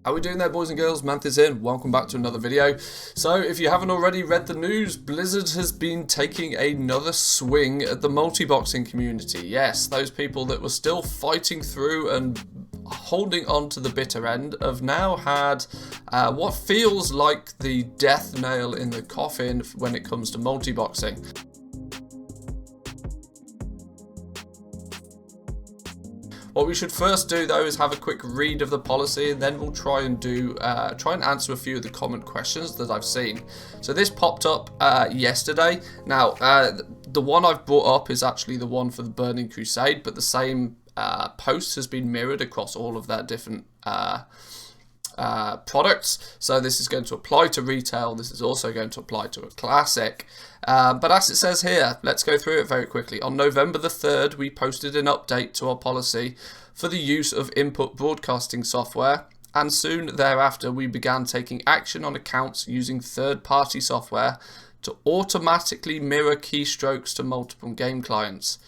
How are we doing there, boys and girls? Manthis here. Welcome back to another video. So, if you haven't already read the news, Blizzard has been taking another swing at the multi-boxing community. Yes, those people that were still fighting through and holding on to the bitter end have now had what feels like the death nail in the coffin when it comes to multi-boxing. What we should first do though is have a quick read of the policy, and then we'll try and answer a few of the common questions that I've seen. So this popped up yesterday. Now the one I've brought up is actually the one for the Burning Crusade, but the same post has been mirrored across all of their different products. So this is going to apply to retail. This is also going to apply to a classic. But as it says here, let's go through it very quickly. On November the 3rd, we posted an update to our policy for the use of input broadcasting software, and soon thereafter we began taking action on accounts using third-party software to automatically mirror keystrokes to multiple game clients.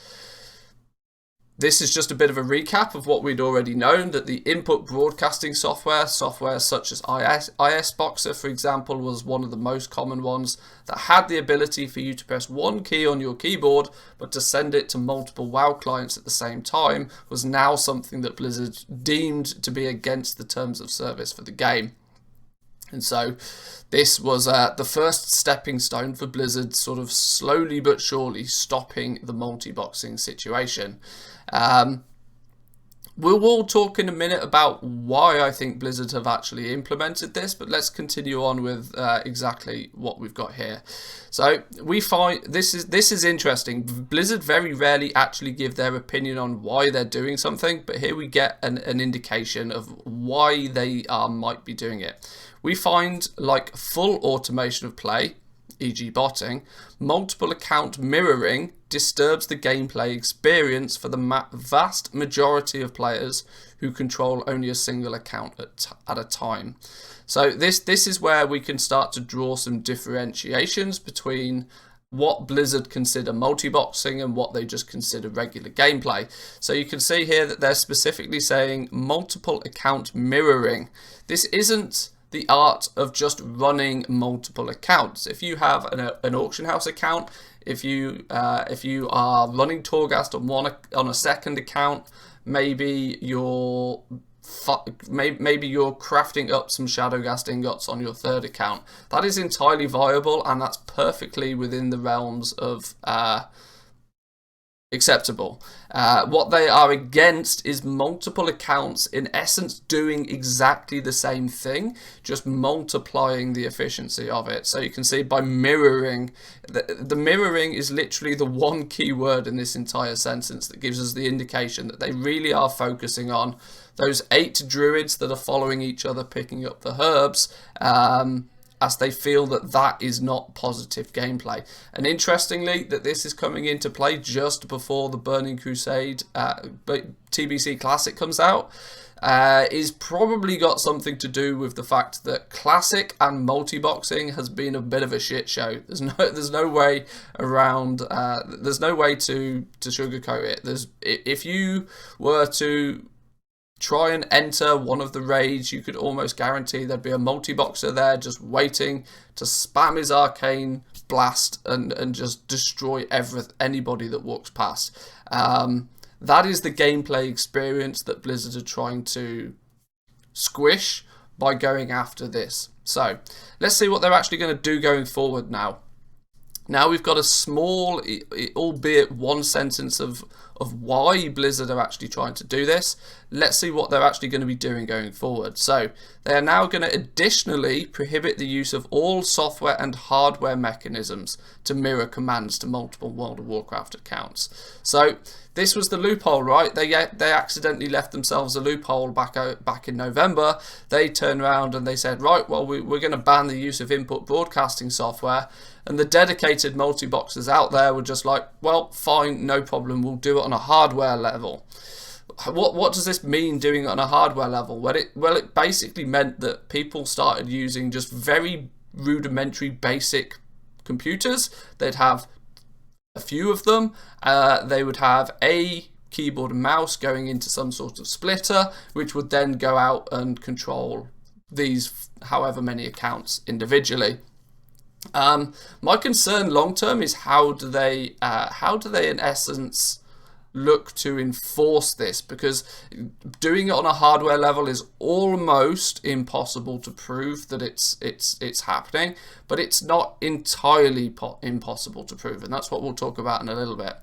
This is just a bit of a recap of what we'd already known, that the input broadcasting software such as IS Boxer, for example, was one of the most common ones that had the ability for you to press one key on your keyboard, but to send it to multiple WoW clients at the same time was now something that Blizzard deemed to be against the terms of service for the game. And so this was the first stepping stone for Blizzard sort of slowly but surely stopping the multi-boxing situation. We'll talk in a minute about why I think Blizzard have actually implemented this, but let's continue on with exactly what we've got here. So we find this is interesting. Blizzard very rarely actually give their opinion on why they're doing something, but here we get an indication of why they might be doing it. We find like full automation of play, e.g. botting, multiple account mirroring disturbs the gameplay experience for the vast majority of players who control only a single account at a time. So this is where we can start to draw some differentiations between what Blizzard consider multi-boxing and what they just consider regular gameplay. So you can see here that they're specifically saying multiple account mirroring. This isn't the art of just running multiple accounts. If you have an auction house account, if you are running Torghast on a second account, maybe you're crafting up some Shadowghast ingots on your third account. That is entirely viable, and that's perfectly within the realms of acceptable. What they are against is multiple accounts in essence doing exactly the same thing, just multiplying the efficiency of it. So you can see by mirroring, the mirroring is literally the one key word in this entire sentence that gives us the indication that they really are focusing on those 8 druids that are following each other picking up the herbs, as they feel that is not positive gameplay. And interestingly, that this is coming into play just before the Burning Crusade TBC Classic comes out, is probably got something to do with the fact that Classic and multi-boxing has been a bit of a shit show. There's no way around. There's no way to sugarcoat it. If you were to try and enter one of the raids, you could almost guarantee there'd be a multi-boxer there just waiting to spam his arcane blast and just destroy anybody that walks past. That is the gameplay experience that Blizzard are trying to squish by going after this. So let's see what they're actually going to do going forward now. Now we've got a small, albeit one sentence of why Blizzard are actually trying to do this. Let's see what they're actually going to be doing going forward. So they are now going to additionally prohibit the use of all software and hardware mechanisms to mirror commands to multiple World of Warcraft accounts. So this was the loophole, right? They accidentally left themselves a loophole back in November. They turned around and they said, right, well, we're going to ban the use of input broadcasting software. And the dedicated multi-boxers out there were just like, well, fine, no problem, we'll do it on a hardware level. What does this mean, doing it on a hardware level? Well, it basically meant that people started using just very rudimentary, basic computers. They'd have a few of them. They would have a keyboard and mouse going into some sort of splitter, which would then go out and control these however many accounts individually. My concern long term is how do they in essence look to enforce this, because doing it on a hardware level is almost impossible to prove that it's happening, but it's not entirely impossible to prove, and that's what we'll talk about in a little bit.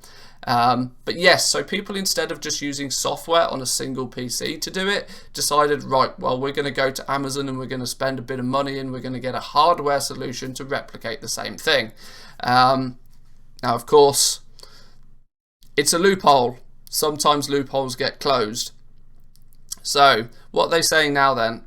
But yes, so people, instead of just using software on a single PC to do it, decided, right, well, we're going to go to Amazon and we're going to spend a bit of money and we're going to get a hardware solution to replicate the same thing. Now, of course, it's a loophole. Sometimes loopholes get closed. So what they're saying now then,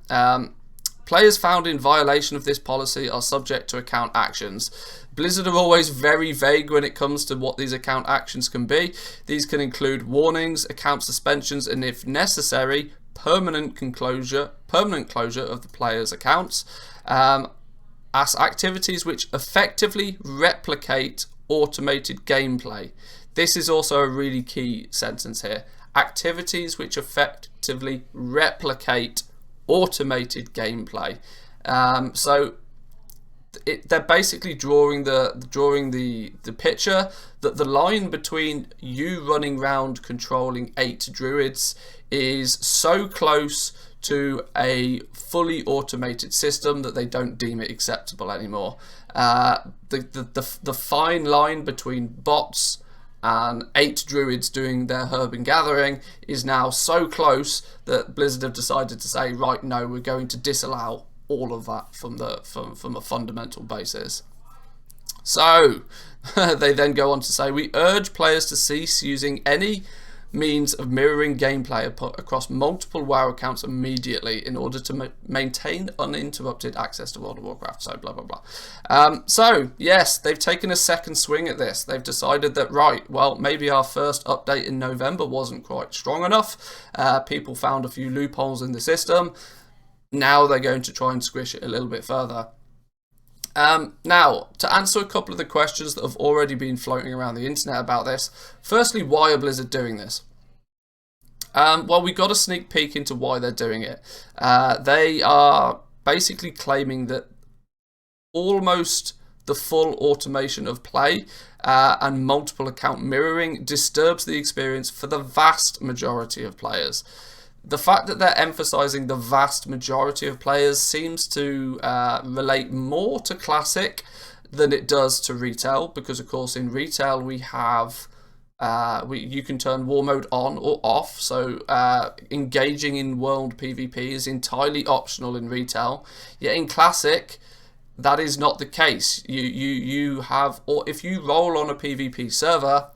players found in violation of this policy are subject to account actions. Blizzard are always very vague when it comes to what these account actions can be. These can include warnings, account suspensions, and if necessary, permanent closure of the player's accounts, as activities which effectively replicate automated gameplay. This is also a really key sentence here. Activities which effectively replicate automated gameplay. So they're basically drawing the picture that the line between you running around controlling 8 druids is so close to a fully automated system that they don't deem it acceptable anymore. The fine line between bots and 8 druids doing their herb and gathering is now so close that Blizzard have decided to say, right, no, we're going to disallow all of that from a fundamental basis. So they then go on to say, we urge players to cease using any means of mirroring gameplay across multiple WoW accounts immediately in order to maintain uninterrupted access to World of Warcraft. So blah blah blah. So yes, they've taken a second swing at this. They've decided that, right, well, maybe our first update in November wasn't quite strong enough. People found a few loopholes in the system. Now they're going to try and squish it a little bit further. Now, to answer a couple of the questions that have already been floating around the internet about this, firstly, why are Blizzard doing this? Well, we got a sneak peek into why they're doing it. They are basically claiming that almost the full automation of play and multiple account mirroring disturbs the experience for the vast majority of players. The fact that they're emphasizing the vast majority of players seems to relate more to Classic than it does to retail, because of course in retail we have you can turn war mode on or off, so engaging in world PvP is entirely optional in retail. Yet in Classic that is not the case. You have, or if you roll on a PvP server,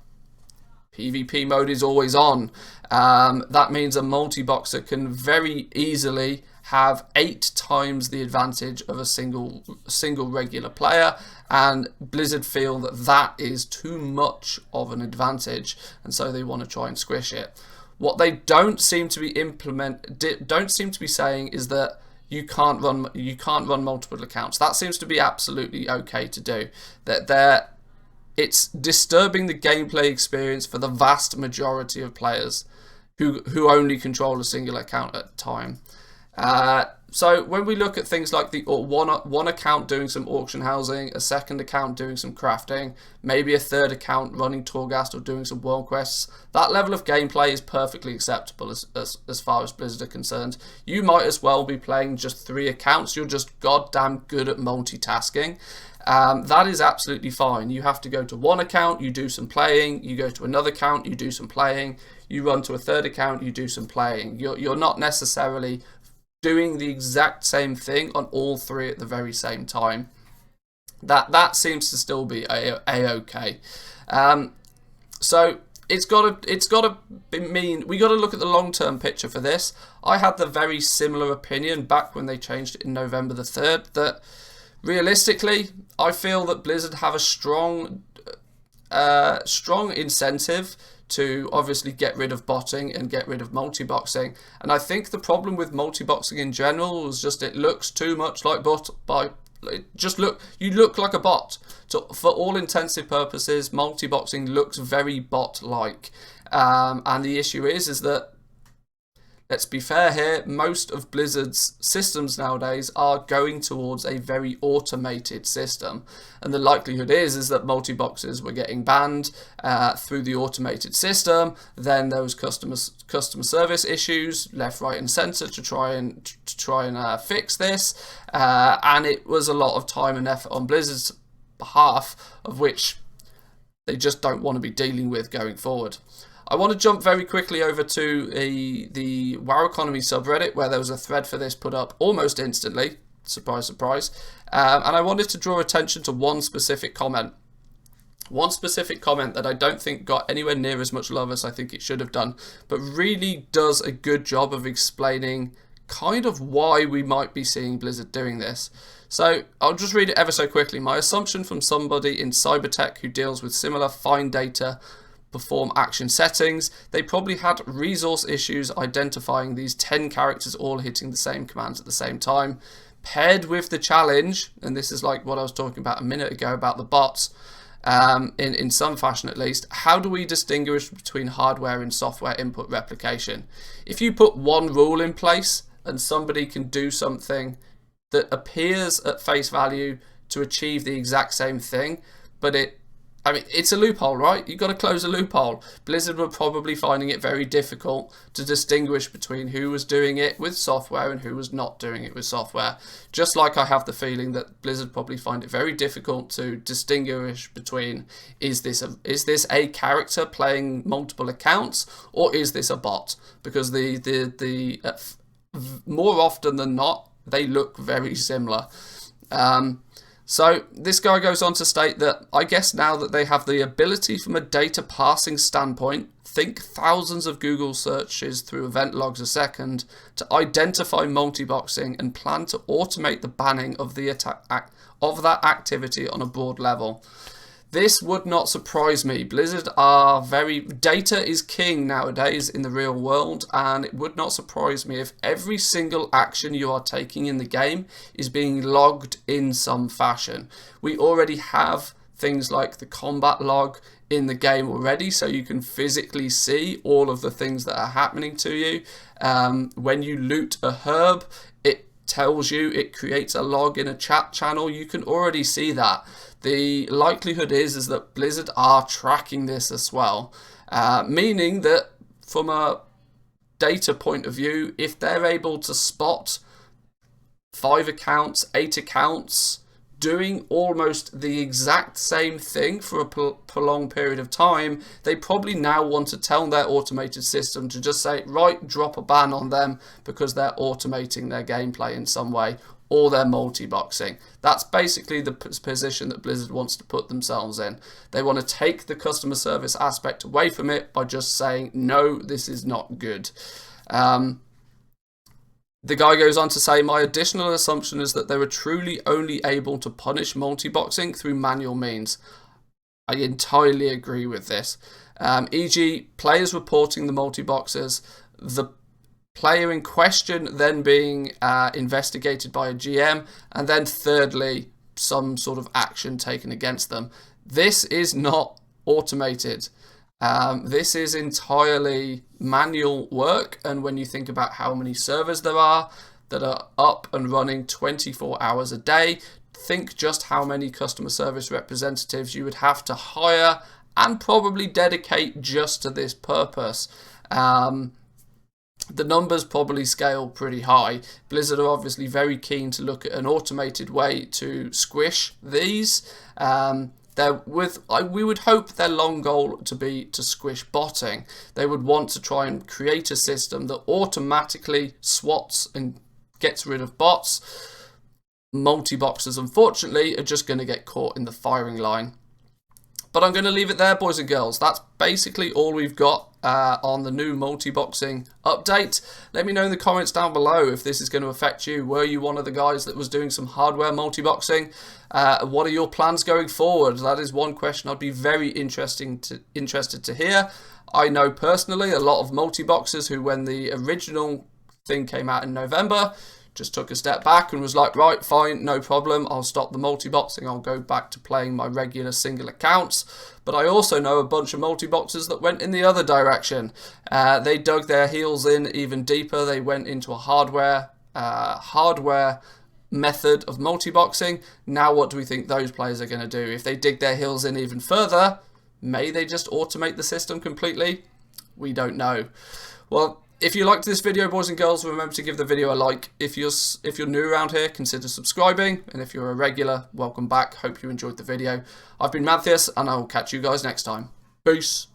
PvP mode is always on. That means a multi-boxer can very easily have 8 times the advantage of a single regular player, and Blizzard feel that that is too much of an advantage, and so they want to try and squish it. What they don't seem to be saying is that you can't run multiple accounts. That seems to be absolutely okay to do. It's disturbing the gameplay experience for the vast majority of players who only control a single account at a time. So when we look at things like the one account doing some auction housing, a second account doing some crafting, maybe a third account running Torghast or doing some world quests, that level of gameplay is perfectly acceptable as far as Blizzard are concerned. You might as well be playing just 3 accounts. You're just goddamn good at multitasking. That is absolutely fine. You have to go to one account, you do some playing, you go to another account, you do some playing, you run to a third account, you do some playing. You're not necessarily doing the exact same thing on all 3 at the very same time. That seems to still be a-okay. So it's got to mean we got to look at the long-term picture for this. I had the very similar opinion back when they changed it in November the 3rd that realistically, I feel that Blizzard have a strong incentive to obviously get rid of botting and get rid of multiboxing. And I think the problem with multiboxing in general was just it looks too much like you look like a bot. So for all intensive purposes, multiboxing looks very bot-like. And the issue is that, let's be fair here, most of Blizzard's systems nowadays are going towards a very automated system. And the likelihood is that multi-boxes were getting banned through the automated system. Then there was customer service issues left, right and centre to try and fix this. And it was a lot of time and effort on Blizzard's behalf, of which they just don't want to be dealing with going forward. I want to jump very quickly over to the WoW Economy subreddit, where there was a thread for this put up almost instantly. Surprise, surprise. And I wanted to draw attention to one specific comment. One specific comment that I don't think got anywhere near as much love as I think it should have done, but really does a good job of explaining kind of why we might be seeing Blizzard doing this. So I'll just read it ever so quickly. My assumption from somebody in cybertech who deals with similar fine data perform action settings, they probably had resource issues identifying these 10 characters all hitting the same commands at the same time, paired with the challenge, and this is like what I was talking about a minute ago about the bots, in some fashion at least. How do we distinguish between hardware and software input replication? If you put one rule in place and somebody can do something that appears at face value to achieve the exact same thing, but it's a loophole, right? You've got to close a loophole. Blizzard were probably finding it very difficult to distinguish between who was doing it with software and who was not doing it with software. Just like I have the feeling that Blizzard probably find it very difficult to distinguish between is this a character playing multiple accounts, or is this a bot? Because more often than not, they look very similar. So this guy goes on to state that I guess now that they have the ability from a data parsing standpoint, think thousands of Google searches through event logs a second to identify multiboxing and plan to automate the banning of that activity on a broad level. This would not surprise me. Blizzard are data is king nowadays in the real world, and it would not surprise me if every single action you are taking in the game is being logged in some fashion. We already have things like the combat log in the game already, so you can physically see all of the things that are happening to you. When you loot a herb, it tells you, it creates a log in a chat channel. You can already see that. The likelihood is that Blizzard are tracking this as well, meaning that from a data point of view, if they're able to spot 5 accounts, 8 accounts doing almost the exact same thing for a prolonged period of time, they probably now want to tell their automated system to just say, right, drop a ban on them because they're automating their gameplay in some way, or they're multi-boxing. That's basically the position that Blizzard wants to put themselves in. They want to take the customer service aspect away from it by just saying, no, this is not good. The guy goes on to say, my additional assumption is that they were truly only able to punish multi-boxing through manual means. I entirely agree with this. E.g., players reporting the multi-boxers, the player in question then being investigated by a GM, and then thirdly, some sort of action taken against them. This is not automated. This is entirely manual work, and when you think about how many servers there are that are up and running 24 hours a day, think just how many customer service representatives you would have to hire and probably dedicate just to this purpose. The numbers probably scale pretty high. Blizzard are obviously very keen to look at an automated way to squish these. We would hope their long goal to be to squish botting. They would want to try and create a system that automatically swats and gets rid of bots. Multi-boxers, unfortunately, are just going to get caught in the firing line. But I'm going to leave it there, boys and girls. That's basically all we've got on the new multi-boxing update. Let me know in the comments down below if this is going to affect you. Were you one of the guys that was doing some hardware multi-boxing? What are your plans going forward? That is one question I'd be very interested to hear. I know personally a lot of multi-boxers who, when the original thing came out in November, just took a step back and was like, right, fine, no problem, I'll stop the multi-boxing, I'll go back to playing my regular single accounts. But I also know a bunch of multi-boxers that went in the other direction. They dug their heels in even deeper. They went into a hardware method of multi-boxing. Now what do we think those players are going to do? If they dig their heels in even further, may they just automate the system completely? We don't know. Well, if you liked this video, boys and girls, remember to give the video a like. If you're new around here, consider subscribing. And if you're a regular, welcome back. Hope you enjoyed the video. I've been Matthias, and I will catch you guys next time. Peace.